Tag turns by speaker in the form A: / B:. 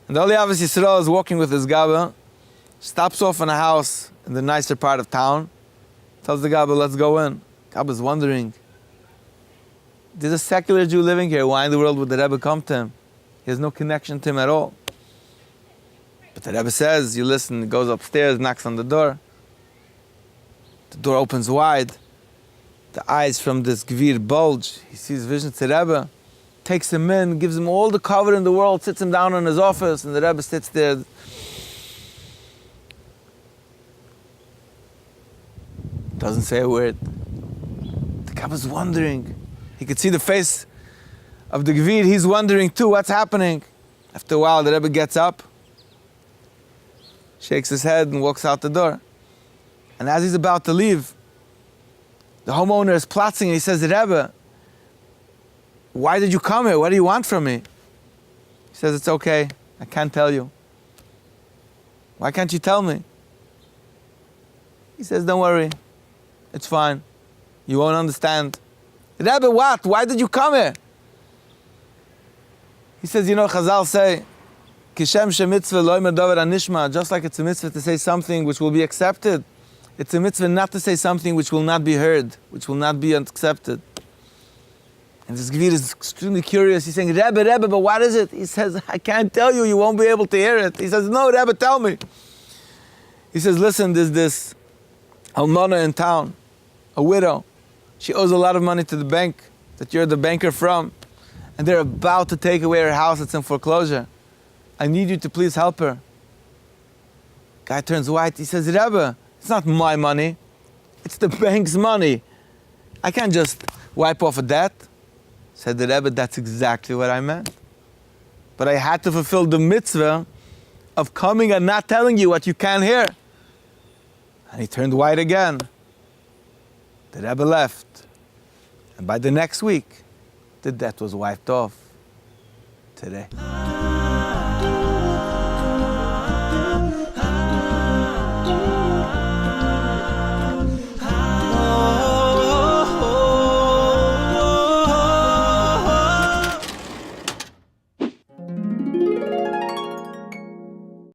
A: And the Aliyavas Yisrael is walking with his Gabba, stops off in a house in the nicer part of town, tells the Gabba, let's go in. Gabba's wondering, there's a secular Jew living here, why in the world would the Rebbe come to him? He has no connection to him at all. But the Rebbe says, you listen, he goes upstairs, knocks on the door. The door opens wide. The eyes from this Gvir bulge. He sees vision to the Rebbe, takes him in, gives him all the cover in the world, sits him down in his office, and the Rebbe sits there. Doesn't say a word. The Rebbe's wondering. He could see the face of the Gvir. He's wondering too, what's happening? After a while, the Rebbe gets up, shakes his head, and walks out the door. And as he's about to leave, the homeowner is plotting, and he says, Rebbe, why did you come here? What do you want from me? He says, it's okay. I can't tell you. Why can't you tell me? He says, don't worry. It's fine. You won't understand. Rebbe, what? Why did you come here? He says, you know, Chazal say, Kishem shemitzvah lo yomer dover anishma, just like it's a mitzvah to say something which will be accepted, it's a mitzvah not to say something which will not be heard, which will not be accepted. And this Gvir is extremely curious. He's saying, Rebbe, but what is it? He says, I can't tell you, you won't be able to hear it. He says, no, Rebbe, tell me. He says, listen, there's this almana in town, a widow. She owes a lot of money to the bank that you're the banker from, and they're about to take away her house. It's in foreclosure. I need you to please help her. Guy turns white. He says, Rebbe, it's not my money. It's the bank's money. I can't just wipe off a debt. Said the Rebbe, that's exactly what I meant. But I had to fulfill the mitzvah of coming and not telling you what you can't hear. And he turned white again. The Rebbe left. And by the next week, the debt was wiped off. Today.